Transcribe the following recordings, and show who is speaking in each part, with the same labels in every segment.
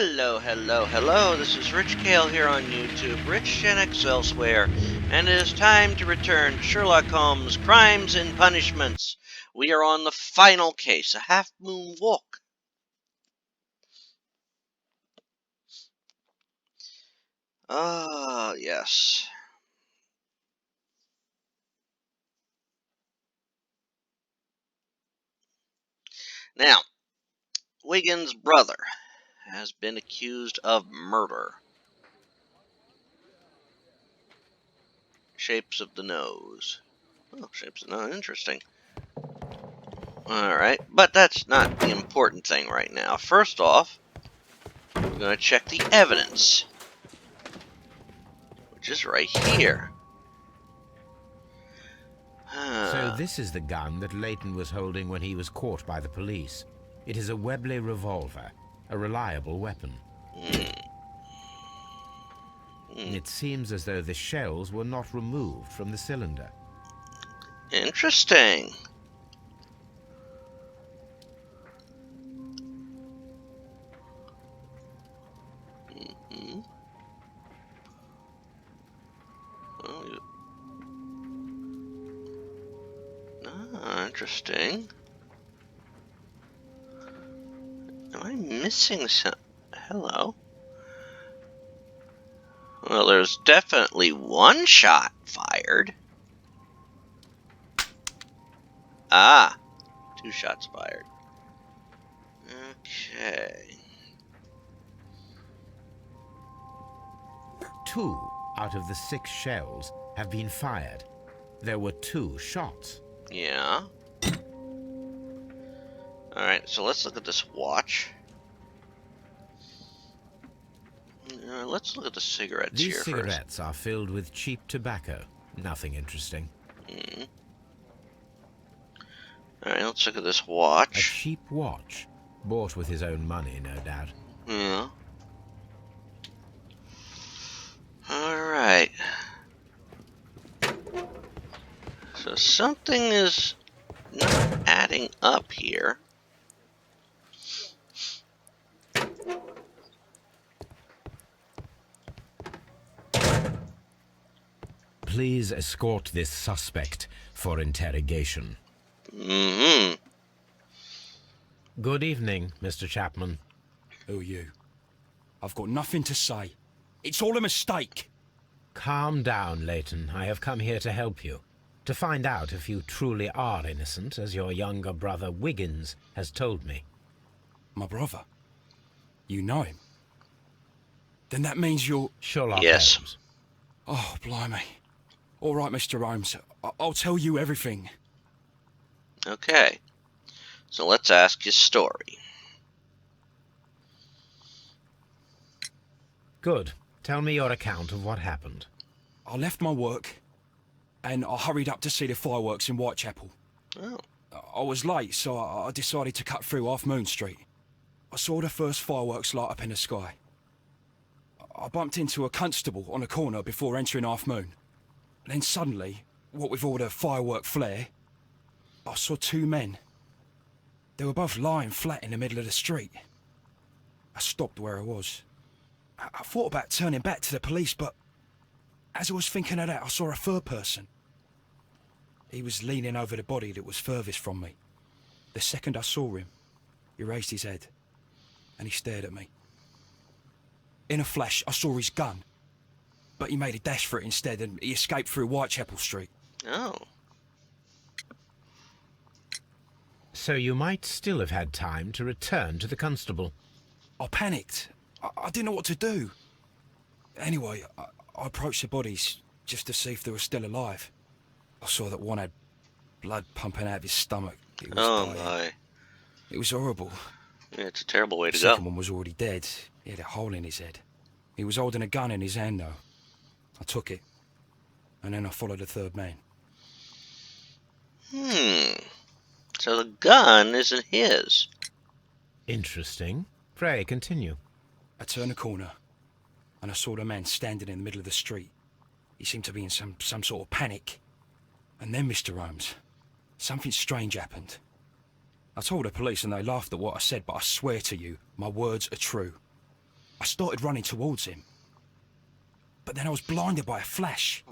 Speaker 1: Hello, this is Rich Kale here on YouTube, Rich Gen X elsewhere, and it is time to return to Sherlock Holmes' Crimes and Punishments. We are on the final case, a half-moon walk. Ah, yes. Now, Wiggin's brother has been accused of murder. Shapes of the nose. Oh, shapes of the nose, interesting. Alright, but that's not the important thing right now. First off, we're going to check the evidence, which is right here.
Speaker 2: So this is the gun that Leighton was holding when he was caught by the police. It is a Webley revolver, a reliable weapon. It seems as though the shells were not removed from the cylinder.
Speaker 1: Interesting. Interesting. Am I missing some? Hello? Well, there's definitely one shot fired. Ah, 2 shots fired. Okay.
Speaker 2: 2 out of the 6 shells have been fired. There were 2 shots.
Speaker 1: Yeah. Alright, so let's look at this watch. Let's look at the cigarettes here
Speaker 2: first. These cigarettes are filled with cheap tobacco. Nothing interesting.
Speaker 1: Alright, let's look at this watch.
Speaker 2: A cheap watch. Bought with his own money, no doubt.
Speaker 1: Yeah. Alright. So something is not adding up here.
Speaker 2: Please escort this suspect for interrogation. Good evening, Mr. Chapman.
Speaker 3: Who are you? I've got nothing to say. It's all a mistake.
Speaker 2: Calm down, Leighton. I have come here to help you. To find out if you truly are innocent, as your younger brother Wiggins has told me.
Speaker 3: My brother? You know him? Then that means you're...
Speaker 2: Sherlock Holmes.
Speaker 3: Oh, blimey. All right, Mr. Holmes. I'll tell you everything.
Speaker 1: Okay. So let's ask his story.
Speaker 2: Good. Tell me your account of what happened.
Speaker 3: I left my work, and I hurried up to see the fireworks in Whitechapel.
Speaker 1: Oh.
Speaker 3: I was late, so I decided to cut through Half Moon Street. I saw the first fireworks light up in the sky. I bumped into a constable on a corner before entering Half Moon. Then suddenly, what with all the firework flare, I saw 2 men. They were both lying flat in the middle of the street. I stopped where I was. I thought about turning back to the police, but as I was thinking of that, I saw a third person. He was leaning over the body that was furthest from me. The second I saw him, he raised his head, and he stared at me. In a flash, I saw his gun, but he made a dash for it instead, and he escaped through Whitechapel Street.
Speaker 1: Oh.
Speaker 2: So you might still have had time to return to the constable.
Speaker 3: I panicked. I didn't know what to do. Anyway, I approached the bodies just to see if they were still alive. I saw that one had blood pumping out of his stomach. He was dying.
Speaker 1: My.
Speaker 3: It was horrible.
Speaker 1: Yeah, it's a terrible way to
Speaker 3: go. The second one was already dead. He had a hole in his head. He was holding a gun in his hand, though. I took it, and then I followed the third man.
Speaker 1: So the gun isn't his.
Speaker 2: Interesting. Pray, continue.
Speaker 3: I turned a corner, and I saw the man standing in the middle of the street. He seemed to be in some sort of panic. And then, Mr. Holmes, something strange happened. I told the police and they laughed at what I said, but I swear to you, my words are true. I started running towards him. But then I was blinded by a flash.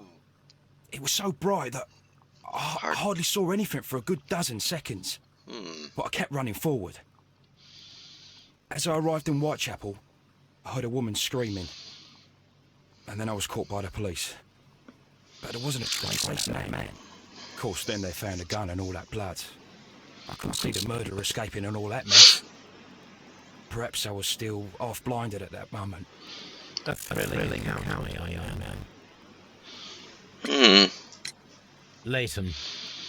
Speaker 3: It was so bright that I hardly saw anything for a good dozen seconds. But I kept running forward. As I arrived in Whitechapel, I heard a woman screaming. And then I was caught by the police. But there wasn't a trace of that man. Of course, then they found a gun and all that blood. I couldn't see the murderer escaping and all that mess. Perhaps I was still half-blinded at that moment.
Speaker 2: A thrilling outcome, young man. Leighton,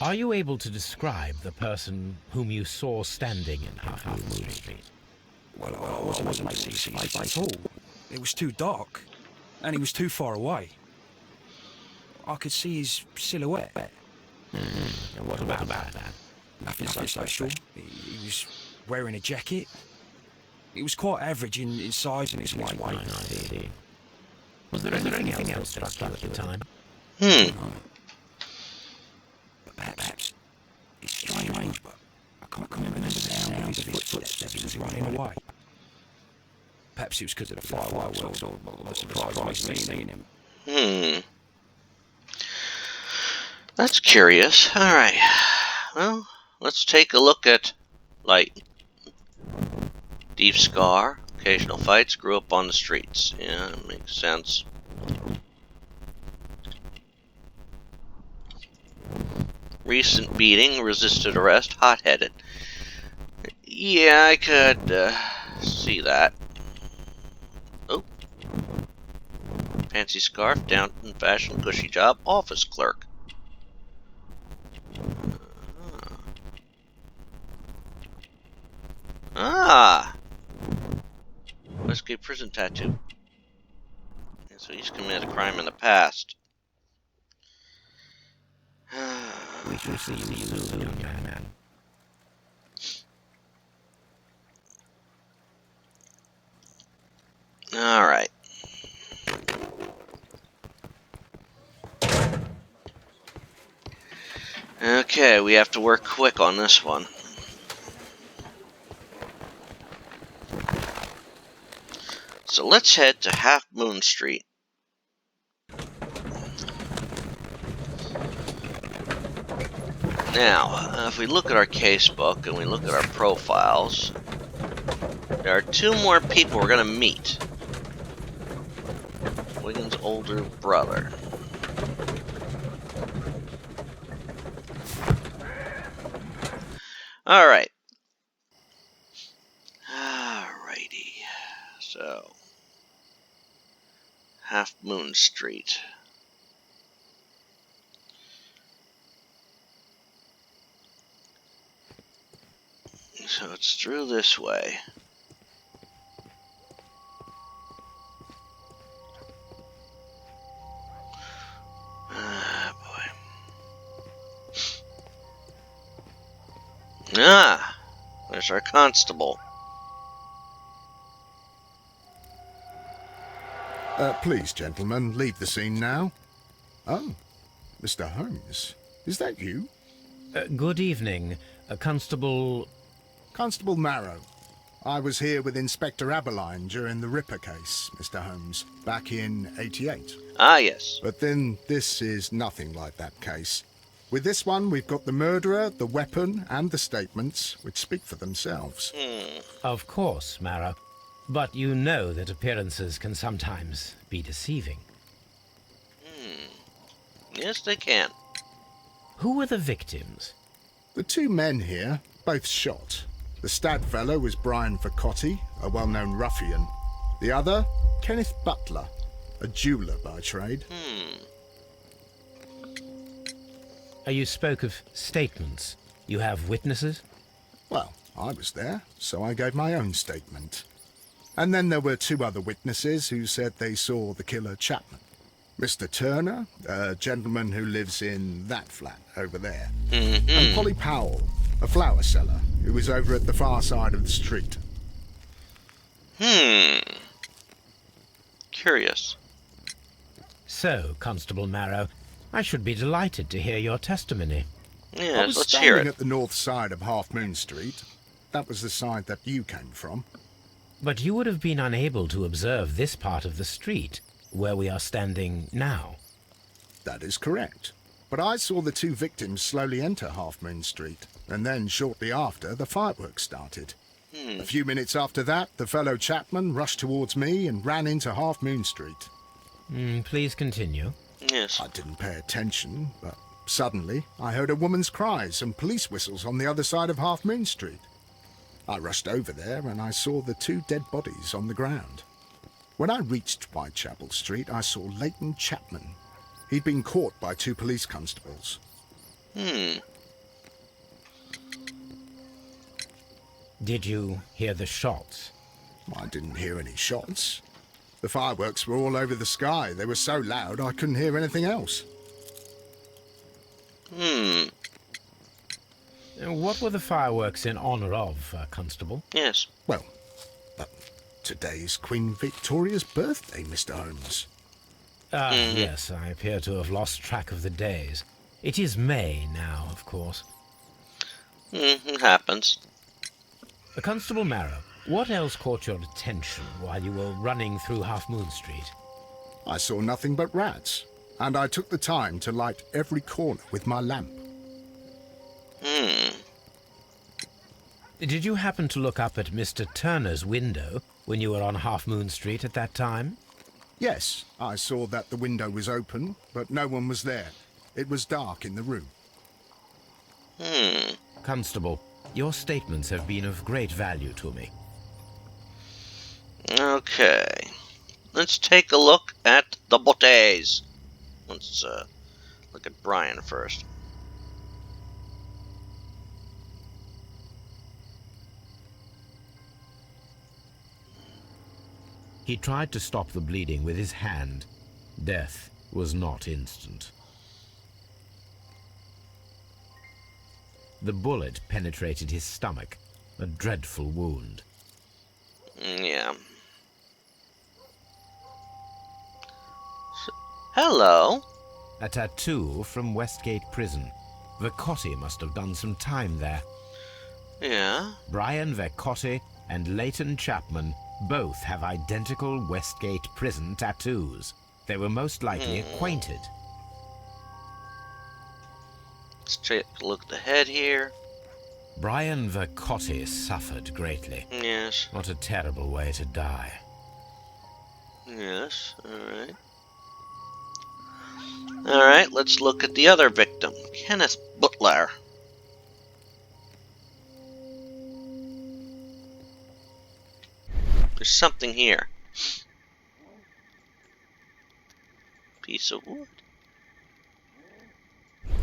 Speaker 2: are you able to describe the person whom you saw standing in Half Moon Street?
Speaker 3: Well, I wasn't able to see his face at all. It was too dark, and he was too far away. I could see his silhouette.
Speaker 2: And what about that?
Speaker 3: Nothing so special. He was wearing a jacket. He was quite average in size and his weight.
Speaker 2: I see. Was there anything else that struck you at the time?
Speaker 3: But perhaps it's strange, but I can't remember the sound of his footsteps as he was running away. Perhaps it was because of the fireworks or the surprise of me seeing him.
Speaker 1: That's curious. Alright. Well, let's take a look at Light. Deep scar, occasional fights, grew up on the streets. Yeah, makes sense. Recent beating, resisted arrest, hot-headed. Yeah, I could see that. Oh. Fancy scarf, down in fashion, cushy job, office clerk. Ah! Westgate prison tattoo. Yeah, so he's committed a crime in the past.
Speaker 2: We shall see you soon, young man.
Speaker 1: Alright. Okay, we have to work quick on this one. So let's head to Half Moon Street. Now, if we look at our casebook and we look at our profiles, there are two more people we're going to meet. Wiggin's older brother. Alright. Alrighty. So, Half Moon Street. So it's through this way. Ah, boy. Ah, there's our constable.
Speaker 4: Please, gentlemen, leave the scene now. Oh, Mr. Holmes, is that you?
Speaker 2: Good evening, Constable...
Speaker 4: Constable Marrow. I was here with Inspector Aberline during the Ripper case, Mr. Holmes, back in '88.
Speaker 1: Ah, yes.
Speaker 4: But then this is nothing like that case. With this one, we've got the murderer, the weapon, and the statements, which speak for themselves.
Speaker 2: Of course, Marrow. But you know that appearances can sometimes be deceiving.
Speaker 1: Yes, they can.
Speaker 2: Who were the victims?
Speaker 4: The two men here, both shot. The stab fellow was Brian Vercotti, a well-known ruffian. The other, Kenneth Butler, a jeweller by trade.
Speaker 2: You spoke of statements. You have witnesses?
Speaker 4: Well, I was there, so I gave my own statement. And then there were two other witnesses who said they saw the killer Chapman. Mr. Turner, a gentleman who lives in that flat over there. And Polly Powell, a flower seller, who was over at the far side of the street.
Speaker 1: Curious.
Speaker 2: So, Constable Marrow, I should be delighted to hear your testimony.
Speaker 4: I
Speaker 1: Yes,
Speaker 4: was
Speaker 1: let's
Speaker 4: standing
Speaker 1: hear it.
Speaker 4: at the north side of Half Moon Street. That was the side that you came from.
Speaker 2: But you would have been unable to observe this part of the street, where we are standing now.
Speaker 4: That is correct. But I saw the two victims slowly enter Half Moon Street, and then shortly after, the fireworks started. A few minutes after that, the fellow Chapman rushed towards me and ran into Half Moon Street.
Speaker 2: Please continue.
Speaker 1: Yes.
Speaker 4: I didn't pay attention, but suddenly I heard a woman's cries and police whistles on the other side of Half Moon Street. I rushed over there and I saw the two dead bodies on the ground. When I reached Whitechapel Street, I saw Leighton Chapman. He'd been caught by two police constables.
Speaker 2: Did you hear the shots?
Speaker 4: I didn't hear any shots. The fireworks were all over the sky. They were so loud I couldn't hear anything else.
Speaker 2: What were the fireworks in honor of, Constable?
Speaker 1: Yes.
Speaker 4: Well, today's Queen Victoria's birthday, Mr. Holmes.
Speaker 2: Yes, I appear to have lost track of the days. It is May now, of course.
Speaker 1: It happens.
Speaker 2: Constable Marrow, what else caught your attention while you were running through Half Moon Street?
Speaker 4: I saw nothing but rats, and I took the time to light every corner with my lamp.
Speaker 2: Did you happen to look up at Mr. Turner's window when you were on Half Moon Street at that time?
Speaker 4: Yes, I saw that the window was open, but no one was there. It was dark in the room.
Speaker 2: Constable, your statements have been of great value to me.
Speaker 1: Okay. Let's take a look at the bodies. Let's look at Brian first.
Speaker 2: He tried to stop the bleeding with his hand. Death was not instant. The bullet penetrated his stomach, a dreadful wound.
Speaker 1: Yeah. Hello.
Speaker 2: A tattoo from Westgate Prison. Vercotti must have done some time there.
Speaker 1: Yeah.
Speaker 2: Brian Vercotti and Leighton Chapman both have identical Westgate Prison tattoos. They were most likely acquainted.
Speaker 1: Let's take a look at the head here.
Speaker 2: Brian Vercotti suffered greatly.
Speaker 1: Yes.
Speaker 2: What a terrible way to die.
Speaker 1: Yes. Alright. Alright, let's look at the other victim, Kenneth Butler. There's something here. Piece of wood.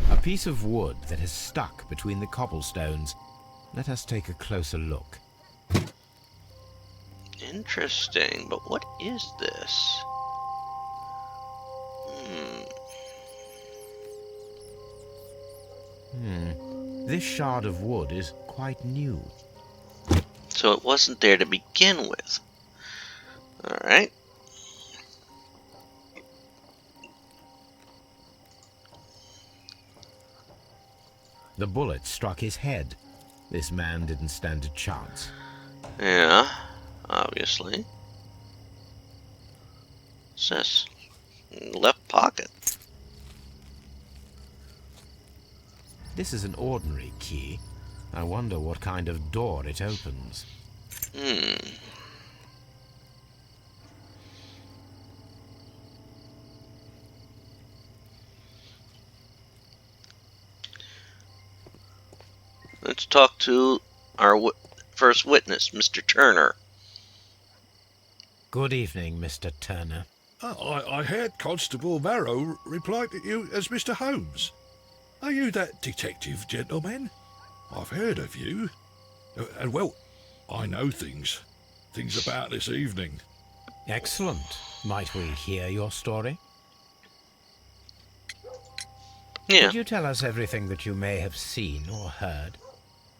Speaker 2: A piece of wood that has stuck between the cobblestones. Let us take a closer look.
Speaker 1: Interesting, but what is this?
Speaker 2: This shard of wood is quite new.
Speaker 1: So it wasn't there to begin with. Alright.
Speaker 2: The bullet struck his head. This man didn't stand a chance.
Speaker 1: Yeah, obviously. What's this? Left pocket.
Speaker 2: This is an ordinary key. I wonder what kind of door it opens.
Speaker 1: Let's talk to our first witness, Mr. Turner.
Speaker 2: Good evening, Mr. Turner.
Speaker 5: I heard Constable Marrow reply to you as Mr. Holmes. Are you that detective gentleman? I've heard of you. And well, I know things about this evening.
Speaker 2: Excellent. Might we hear your story?
Speaker 1: Yeah.
Speaker 2: Could you tell us everything that you may have seen or heard?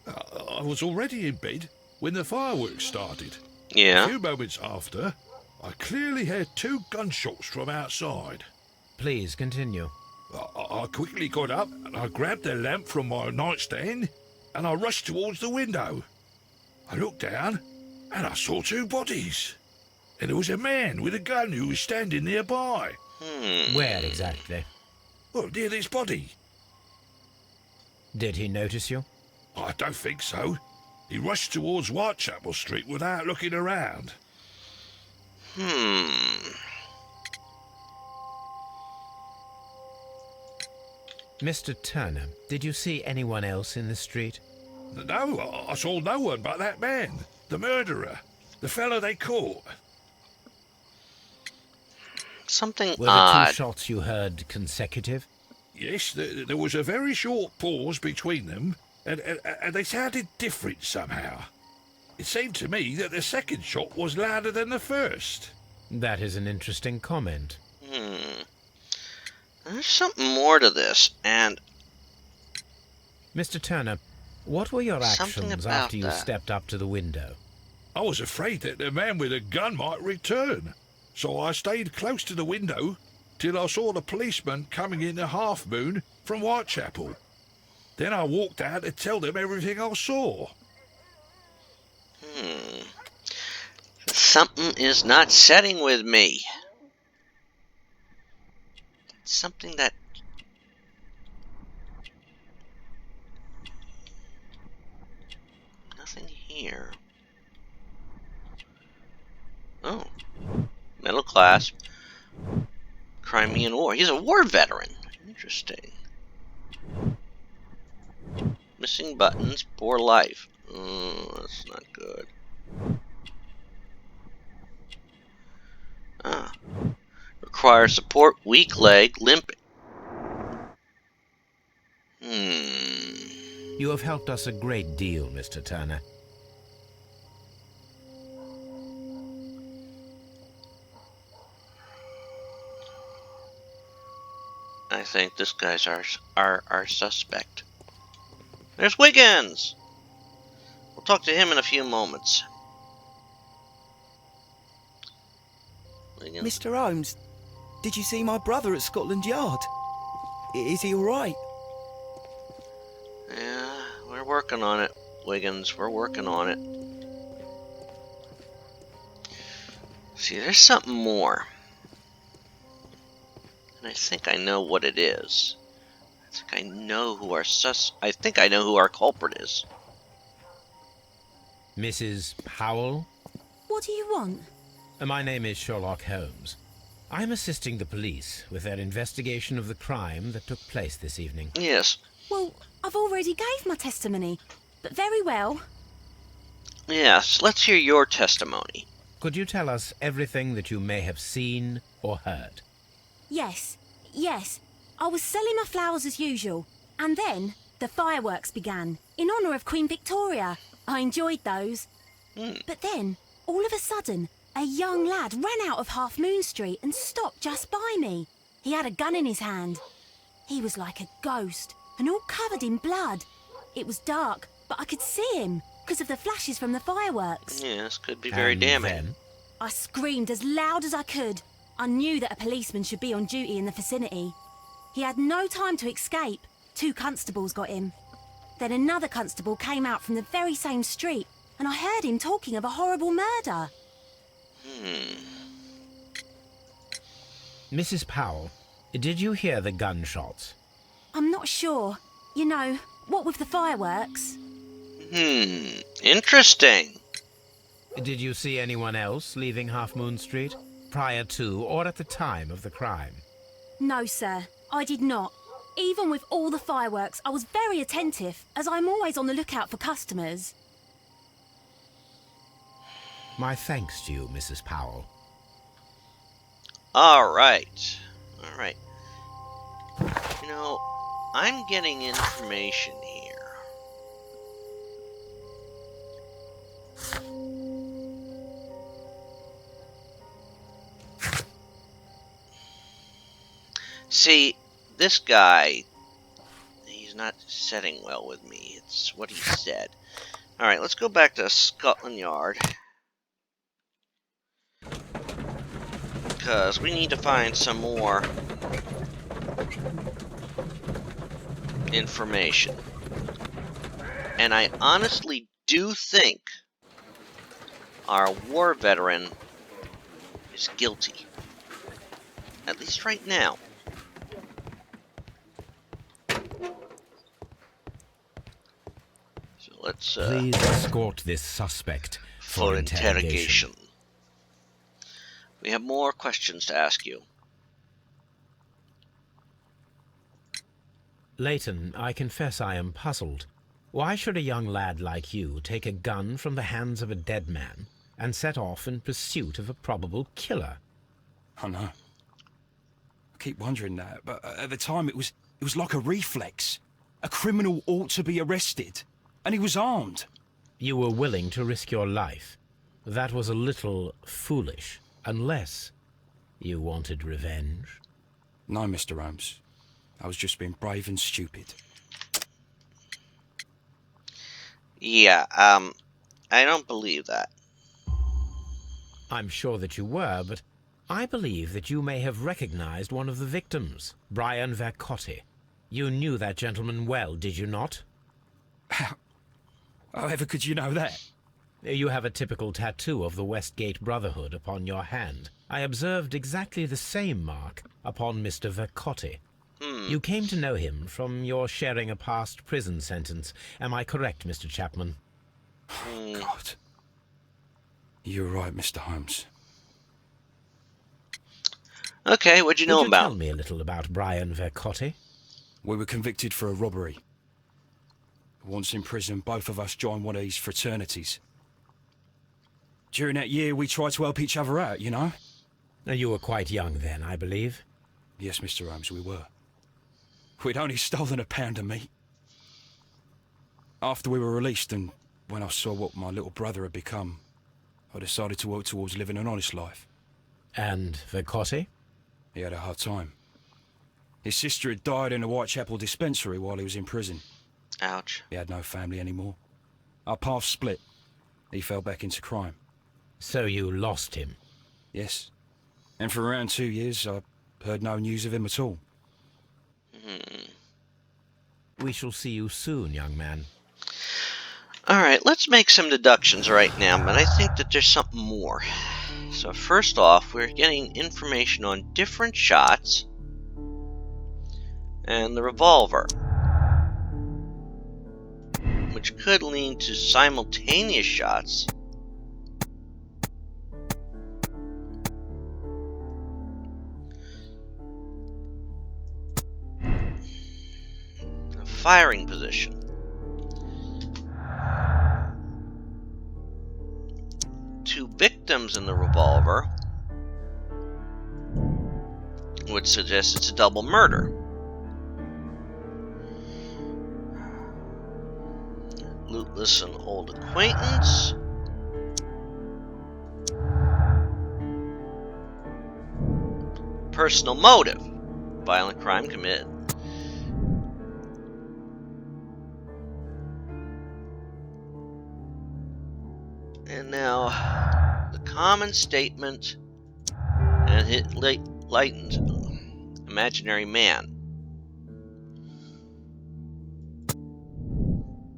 Speaker 5: I was already in bed when the fireworks started. A
Speaker 1: Yeah.
Speaker 5: few moments after, I clearly heard 2 gunshots from outside.
Speaker 2: Please continue.
Speaker 5: I quickly got up and I grabbed the lamp from my nightstand and I rushed towards the window. I looked down and I saw two bodies. And there was a man with a gun who was standing nearby.
Speaker 2: Where exactly?
Speaker 5: Well, near this body.
Speaker 2: Did he notice you?
Speaker 5: I don't think so. He rushed towards Whitechapel Street without looking around.
Speaker 2: Mr. Turner, did you see anyone else in the street?
Speaker 5: No, I saw no one but that man, the murderer, the fellow they caught.
Speaker 1: Something
Speaker 2: Were the
Speaker 1: odd.
Speaker 2: two shots you heard consecutive?
Speaker 5: Yes, there was a very short pause between them, and they sounded different somehow. It seemed to me that the second shot was louder than the first.
Speaker 2: That is an interesting comment.
Speaker 1: There's something more to this, and
Speaker 2: Mr. Turner, what were your
Speaker 1: Something
Speaker 2: actions
Speaker 1: about
Speaker 2: after you
Speaker 1: that.
Speaker 2: stepped up to the window?
Speaker 5: I was afraid that the man with a gun might return, so I stayed close to the window till I saw the policeman coming in the Half Moon from Whitechapel. Then I walked out to tell them everything I saw.
Speaker 1: something is not setting with me. Something that... Nothing here. Oh. Middle class. Crimean War. He's a war veteran. Interesting. Missing buttons. Poor life. That's not good. Requires support. Weak leg. Limping.
Speaker 2: You have helped us a great deal, Mr. Turner.
Speaker 1: I think this guy's our suspect. There's Wiggins! We'll talk to him in a few moments. Wiggins.
Speaker 6: Mr. Holmes, did you see my brother at Scotland Yard? Is he all right?
Speaker 1: Yeah, we're working on it, Wiggins. We're working on it. See, there's something more. And I think I know what it is. I know who our culprit is.
Speaker 2: Mrs. Powell?
Speaker 7: What do you want?
Speaker 2: My name is Sherlock Holmes. I'm assisting the police with their investigation of the crime that took place this evening.
Speaker 1: Yes.
Speaker 7: Well, I've already gave my testimony, but very well.
Speaker 1: Yes, let's hear your testimony.
Speaker 2: Could you tell us everything that you may have seen or heard?
Speaker 7: Yes. I was selling my flowers as usual, and then the fireworks began, in honour of Queen Victoria. I enjoyed those. But then, all of a sudden, a young lad ran out of Half Moon Street and stopped just by me. He had a gun in his hand. He was like a ghost, and all covered in blood. It was dark, but I could see him, because of the flashes from the fireworks.
Speaker 1: Yes, could be very
Speaker 2: And
Speaker 1: damning.
Speaker 2: then?
Speaker 7: I screamed as loud as I could. I knew that a policeman should be on duty in the vicinity. He had no time to escape. 2 constables got him. Then another constable came out from the very same street, and I heard him talking of a horrible murder.
Speaker 2: Mrs. Powell, did you hear the gunshots?
Speaker 7: I'm not sure. You know, what with the fireworks?
Speaker 1: Interesting.
Speaker 2: Did you see anyone else leaving Half Moon Street prior to or at the time of the crime?
Speaker 7: No, sir, I did not. Even with all the fireworks, I was very attentive, as I'm always on the lookout for customers.
Speaker 2: My thanks to you, Mrs. Powell.
Speaker 1: Alright. You know, I'm getting information here. See, this guy, he's not setting well with me. It's what he said. Alright, let's go back to Scotland Yard. Because we need to find some more information. And I honestly do think our war veteran is guilty. At least right now. So let's
Speaker 2: Please escort this suspect for interrogation.
Speaker 1: We have more questions to ask you.
Speaker 2: Leighton, I confess I am puzzled. Why should a young lad like you take a gun from the hands of a dead man and set off in pursuit of a probable killer?
Speaker 3: I know. I keep wondering that, but at the time it was like a reflex. A criminal ought to be arrested, and he was armed.
Speaker 2: You were willing to risk your life. That was a little foolish, unless you wanted revenge.
Speaker 3: No, Mr. Holmes. I was just being brave and stupid.
Speaker 1: Yeah, I don't believe that.
Speaker 2: I'm sure that you were, but I believe that you may have recognized one of the victims, Brian Vercotti. You knew that gentleman well, did you not?
Speaker 3: However could you know that?
Speaker 2: You have a typical tattoo of the Westgate Brotherhood upon your hand. I observed exactly the same mark upon Mr. Vercotti. You came to know him from your sharing a past prison sentence. Am I correct, Mr. Chapman?
Speaker 3: God. You're right, Mr. Holmes.
Speaker 1: Okay, what'd you know
Speaker 2: Would you tell
Speaker 1: about?
Speaker 2: me a little about Brian Vercotti?
Speaker 3: We were convicted for a robbery. Once in prison, both of us joined one of these fraternities. During that year, we tried to help each other out, you know?
Speaker 2: You were quite young then, I believe.
Speaker 3: Yes, Mr. Holmes, we were. We'd only stolen a pound of meat. After we were released, and when I saw what my little brother had become, I decided to work towards living an honest life.
Speaker 2: And Vercotti?
Speaker 3: He had a hard time. His sister had died in a Whitechapel dispensary while he was in prison.
Speaker 1: Ouch.
Speaker 3: He had no family anymore. Our paths split. He fell back into crime.
Speaker 2: So you lost him?
Speaker 3: Yes. And for around 2 years, I heard no news of him at all.
Speaker 2: We shall see you soon, young man.
Speaker 1: Alright, let's make some deductions right now, but I think that there's something more. So first off, we're getting information on different shots and the revolver, which could lead to simultaneous shots. A firing position. Two victims in the revolver would suggest it's a double murder. Lootless and old acquaintance. Personal motive. Violent crime committed. And now, the common statement and hit lightened imaginary man.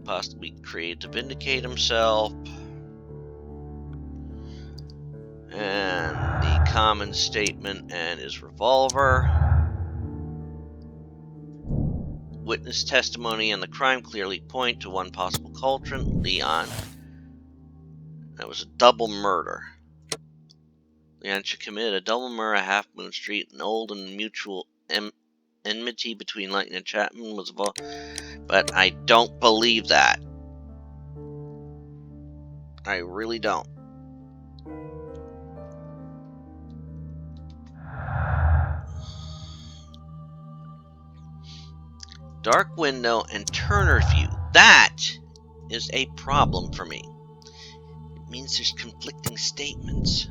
Speaker 1: Possibly created to vindicate himself. And the common statement and his revolver. Witness testimony and the crime clearly point to one possible culprit, Leon. That was a double murder. Leon should commit a double murder at Half Moon Street. An old and mutual enmity between Lightning and Chapman was involved. But I don't believe that. I really don't. Dark window and Turner view. That is a problem for me. It means there's conflicting statements.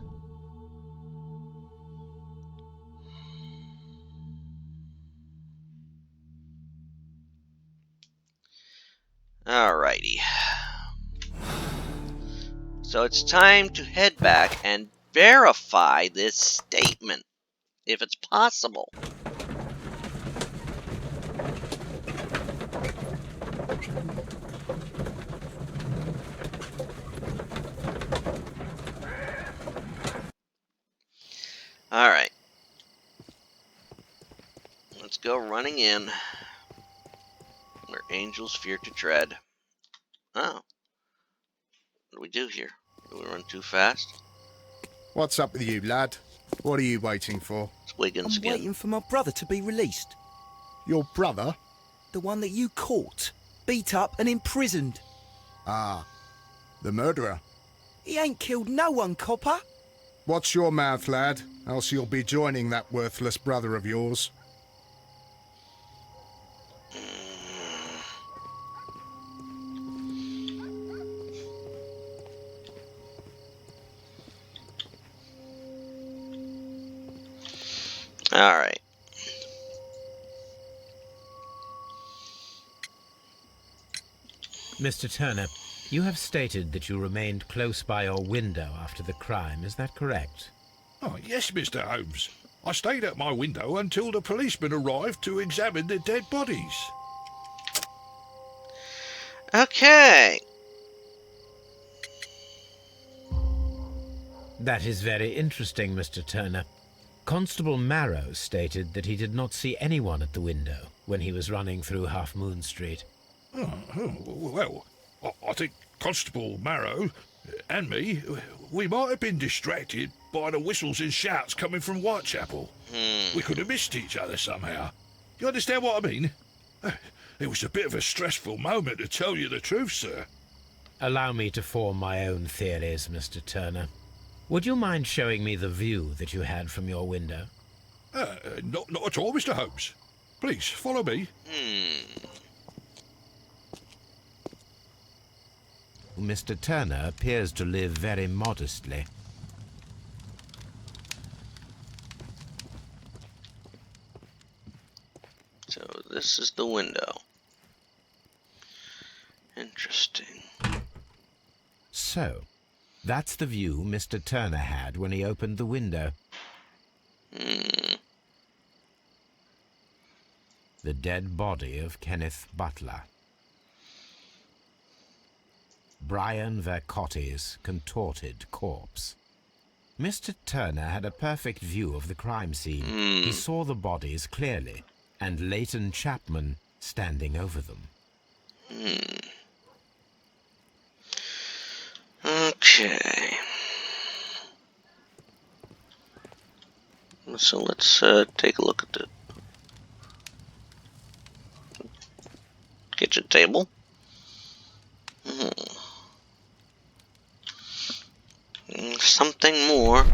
Speaker 1: Alrighty. So it's time to head back and verify this statement, if it's possible. Alright. Let's go running in. Where angels fear to tread. Oh. What do we do here? Do we run too fast?
Speaker 4: What's up with you, lad? What are you waiting for?
Speaker 1: It's Wiggins
Speaker 6: I'm
Speaker 1: again.
Speaker 6: waiting for my brother to be released.
Speaker 4: Your brother?
Speaker 6: The one that you caught, beat up and imprisoned.
Speaker 4: Ah, the murderer.
Speaker 6: He ain't killed no one, copper.
Speaker 4: Watch your mouth, lad, else you'll be joining that worthless brother of yours.
Speaker 1: Alright.
Speaker 2: Mr. Turner, you have stated that you remained close by your window after the crime. Is that correct?
Speaker 5: Oh, yes, Mr. Holmes. I stayed at my window until the policeman arrived to examine the dead bodies.
Speaker 1: Okay.
Speaker 2: That is very interesting, Mr. Turner. Constable Marrow stated that he did not see anyone at the window when he was running through Half Moon Street.
Speaker 5: Well, I think Constable Marrow and me, we might have been distracted by the whistles and shouts coming from Whitechapel. We could have missed each other somehow. You understand what I mean? It was a bit of a stressful moment, to tell you the truth, sir.
Speaker 2: Allow me to form my own theories, Mr. Turner. Would you mind showing me the view that you had from your window?
Speaker 5: Not at all, Mr. Holmes. Please, follow me.
Speaker 2: Mr. Turner appears to live very modestly.
Speaker 1: So this is the window. Interesting.
Speaker 2: So, that's the view Mr. Turner had when he opened the window. The dead body of Kenneth Butler. Brian Vercotti's contorted corpse. Mr. Turner had a perfect view of the crime scene. He saw the bodies clearly, and Leighton Chapman standing over them.
Speaker 1: Okay. So let's take a look at the kitchen table. Something more.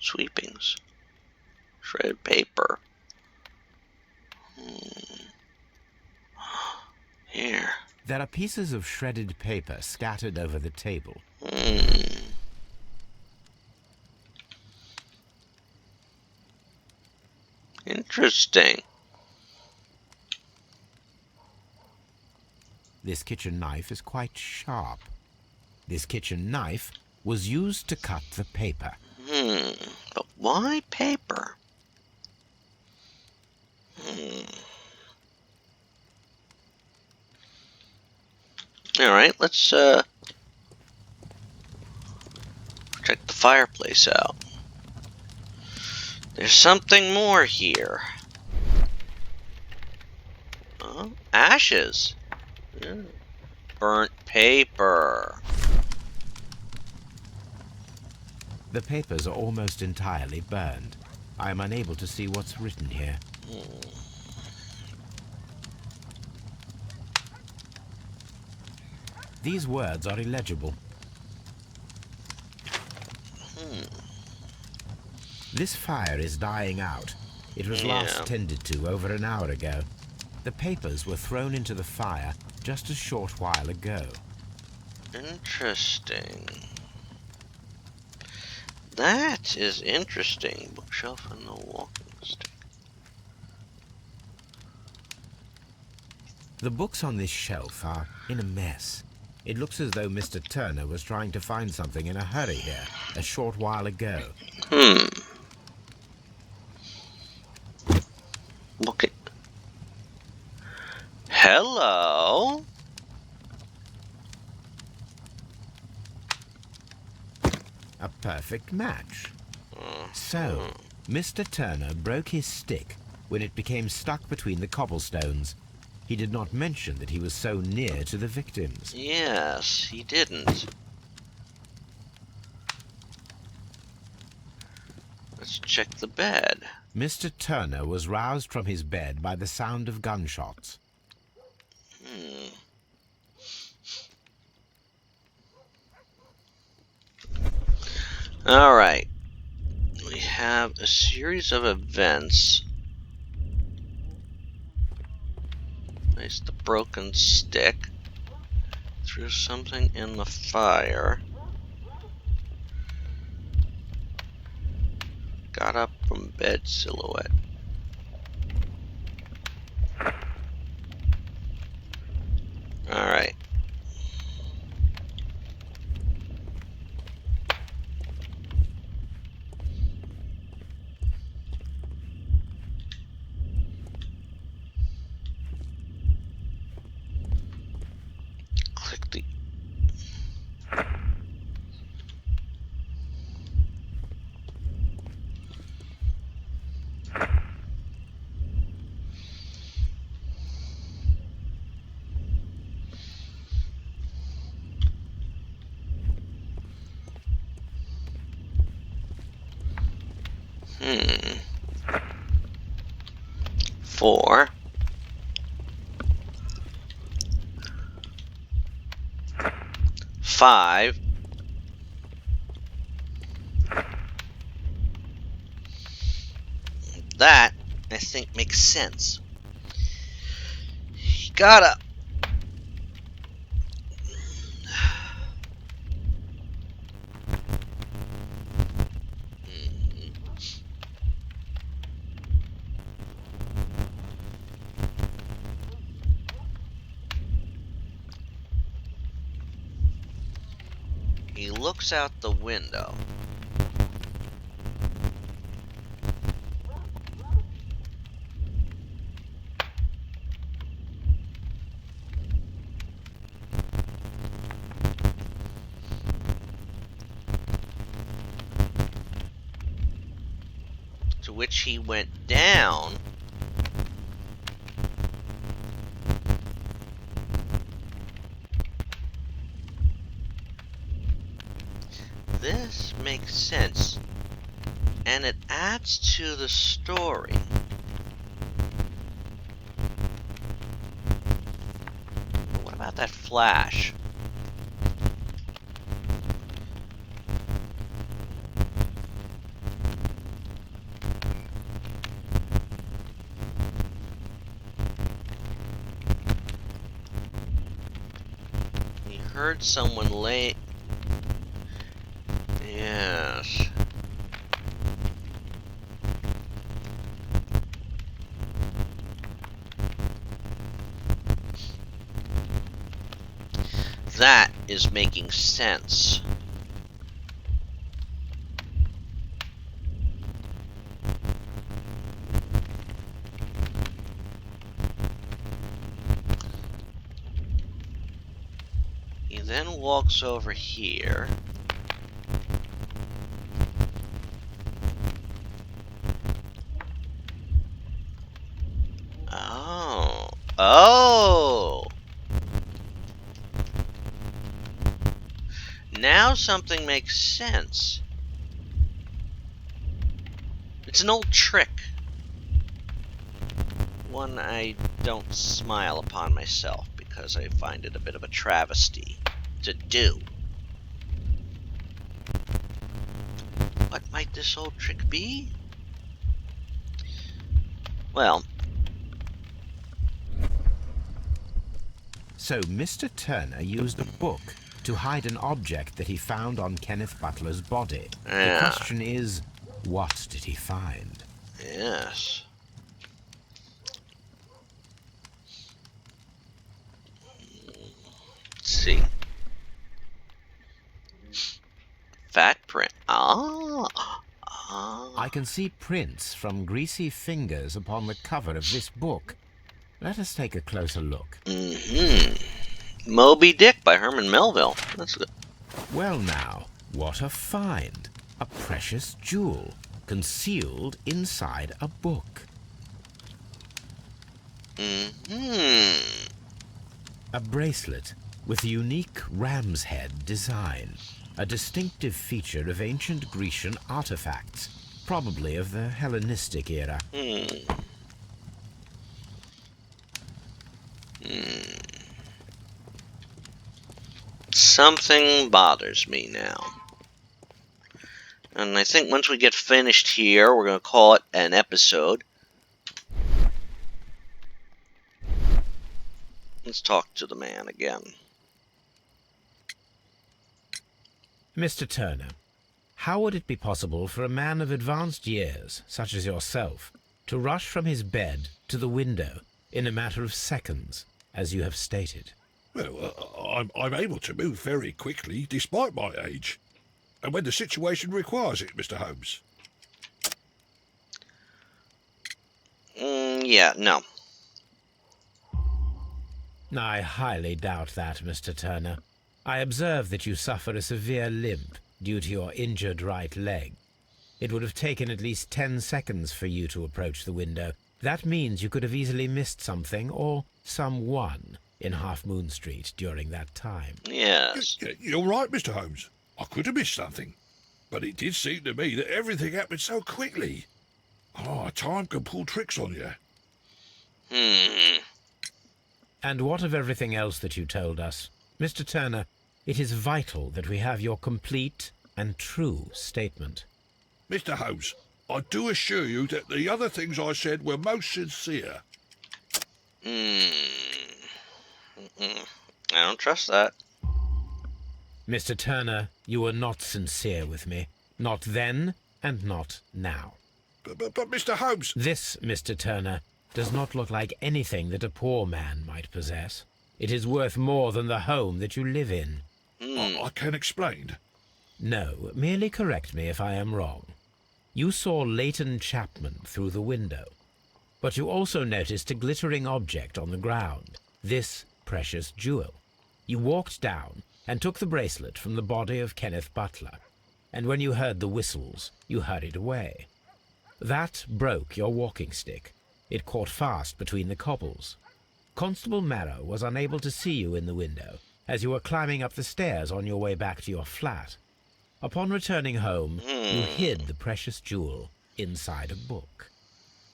Speaker 1: Sweepings. Shredded paper. Here.
Speaker 2: There are pieces of shredded paper scattered over the table.
Speaker 1: Interesting.
Speaker 2: This kitchen knife is quite sharp. This kitchen knife was used to cut the paper.
Speaker 1: But why paper? Alright, let's check the fireplace out. There's something more here. Oh, ashes. Burnt paper.
Speaker 2: The papers are almost entirely burned. I am unable to see what's written here. These words are illegible. This fire is dying out. It was last tended to over an hour ago. The papers were thrown into the fire just a short while ago.
Speaker 1: Interesting. That is interesting. Bookshelf and the walking stick.
Speaker 2: The books on this shelf are in a mess. It looks as though Mr. Turner was trying to find something in a hurry here a short while ago.
Speaker 1: Look at... Hello?
Speaker 2: A perfect match. So, Mr. Turner broke his stick when it became stuck between the cobblestones. He did not mention that he was so near to the victims.
Speaker 1: Yes, he didn't. Let's check the bed.
Speaker 2: Mr. Turner was roused from his bed by the sound of gunshots.
Speaker 1: Alright. We have a series of events. Placed the broken stick. Threw something in the fire. Got up from bed silhouette. Alright. Click the... Four. Five. That, I think, makes sense. You gotta... He looks out the window. To which he went down. This makes sense, and it adds to the story. But what about that flash? He heard someone lay... Yes. That is making sense. He then walks over here. Oh! Now something makes sense. It's an old trick. One I don't smile upon myself because I find it a bit of a travesty to do. What might this old trick be? Well...
Speaker 2: So Mr. Turner used a book to hide an object that he found on Kenneth Butler's body.
Speaker 1: Yeah.
Speaker 2: The question is, what did he find?
Speaker 1: Yes. Let's see. Fat print. Ah.
Speaker 2: I can see prints from greasy fingers upon the cover of this book. Let us take a closer look.
Speaker 1: Moby Dick by Herman Melville. That's good.
Speaker 2: Well now, What a find! A precious jewel, concealed inside a book.
Speaker 1: Mm-hmm.
Speaker 2: A bracelet with a unique ram's head design, a distinctive feature of ancient Grecian artifacts, probably of the Hellenistic era.
Speaker 1: Something bothers me now. And I think once we get finished here, we're going to call it an episode. Let's talk to the man again.
Speaker 2: Mr. Turner, how would it be possible for a man of advanced years, such as yourself, to rush from his bed to the window in a matter of seconds, as you have stated?
Speaker 5: Well, I'm able to move very quickly, despite my age. And when the situation requires it, Mr. Holmes.
Speaker 1: Yeah, no.
Speaker 2: I highly doubt that, Mr. Turner. I observe that you suffer a severe limp due to your injured right leg. It would have taken at least 10 seconds for you to approach the window. That means you could have easily missed something or someone in Half Moon Street during that time.
Speaker 1: Yes.
Speaker 5: You're right, Mr. Holmes. I could have missed something. But it did seem to me that everything happened so quickly. Time can pull tricks on you.
Speaker 2: And what of everything else that you told us? Mr. Turner, it is vital that we have your complete and true statement.
Speaker 5: Mr. Holmes, I do assure you that the other things I said were most sincere.
Speaker 1: I don't trust that.
Speaker 2: Mr. Turner, you were not sincere with me. Not then, and not now.
Speaker 5: But Mr. Holmes...
Speaker 2: This, Mr. Turner, does not look like anything that a poor man might possess. It is worth more than the home that you live in.
Speaker 5: I can explain.
Speaker 2: No, merely correct me if I am wrong. You saw Leighton Chapman through the window, but you also noticed a glittering object on the ground, this precious jewel. You walked down and took the bracelet from the body of Kenneth Butler, and when you heard the whistles, you hurried away. That broke your walking stick. It caught fast between the cobbles. Constable Marrow was unable to see you in the window as you were climbing up the stairs on your way back to your flat. Upon returning home, you hid the precious jewel inside a book.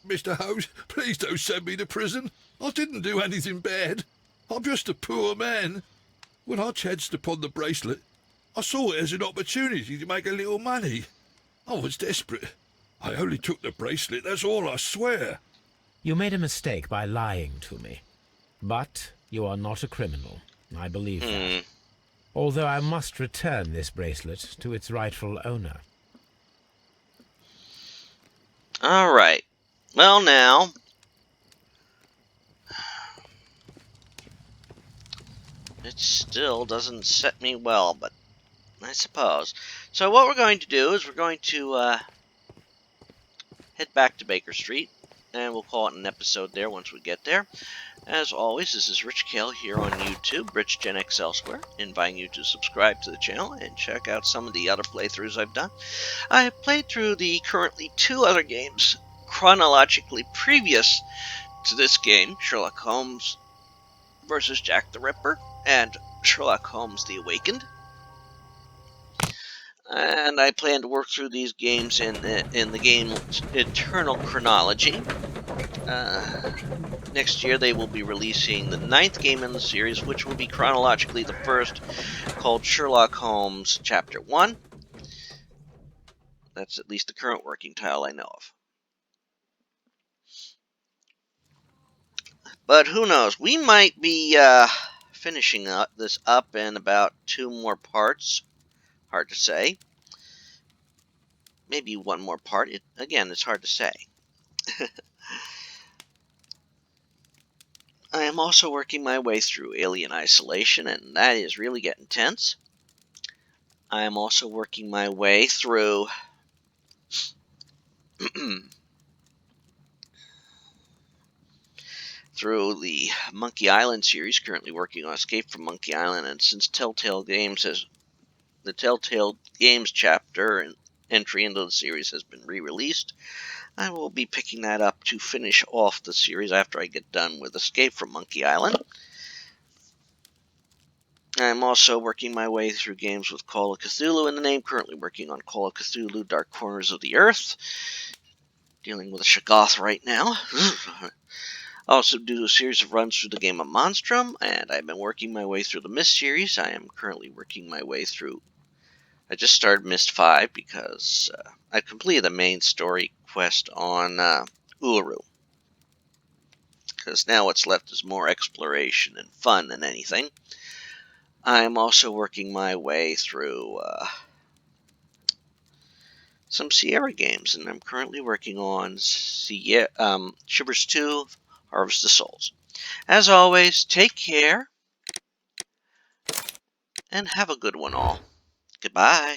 Speaker 5: Mr. Holmes, please don't send me to prison. I didn't do anything bad. I'm just a poor man. When I chanced upon the bracelet, I saw it as an opportunity to make a little money. I was desperate. I only took the bracelet, that's all, I swear.
Speaker 2: You made a mistake by lying to me. But you are not a criminal. I believe that. Although I must return this bracelet to its rightful owner.
Speaker 1: All right. Well, now, it still doesn't set me well, but I suppose. So what we're going to do is we're going to head back to Baker Street, and we'll call it an episode there once we get there. As always, this is Rich Kale here on YouTube, Rich Gen X Elsewhere, inviting you to subscribe to the channel and check out some of the other playthroughs I've done. I have played through the currently 2 other games chronologically previous to this game, Sherlock Holmes versus Jack the Ripper and Sherlock Holmes the Awakened. And I plan to work through these games in the game's eternal chronology. Next year they will be releasing the 9th game in the series, which will be chronologically the first, called Sherlock Holmes Chapter 1. That's at least the current working title I know of. But who knows? We might be finishing this up in about 2 more parts. Hard to say. Maybe 1 more part. Again, it's hard to say. I am also working my way through Alien Isolation, and that is really getting tense. I am also working my way through through the Monkey Island series, currently working on Escape from Monkey Island, and since Telltale Games has the Telltale Games chapter and entry into the series has been re-released. I will be picking that up to finish off the series after I get done with Escape from Monkey Island. I'm also working my way through games with Call of Cthulhu in the name, currently working on Call of Cthulhu Dark Corners of the Earth, dealing with a Shoggoth right now. I also do a series of runs through the game of Monstrum, and I've been working my way through the Myst series. I am currently working my way through... I just started Myst 5 because I completed the main story quest on Uru. Because now what's left is more exploration and fun than anything. I'm also working my way through some Sierra games, and I'm currently working on Shivers 2, Harvest of Souls. As always, take care, and have a good one all. Goodbye.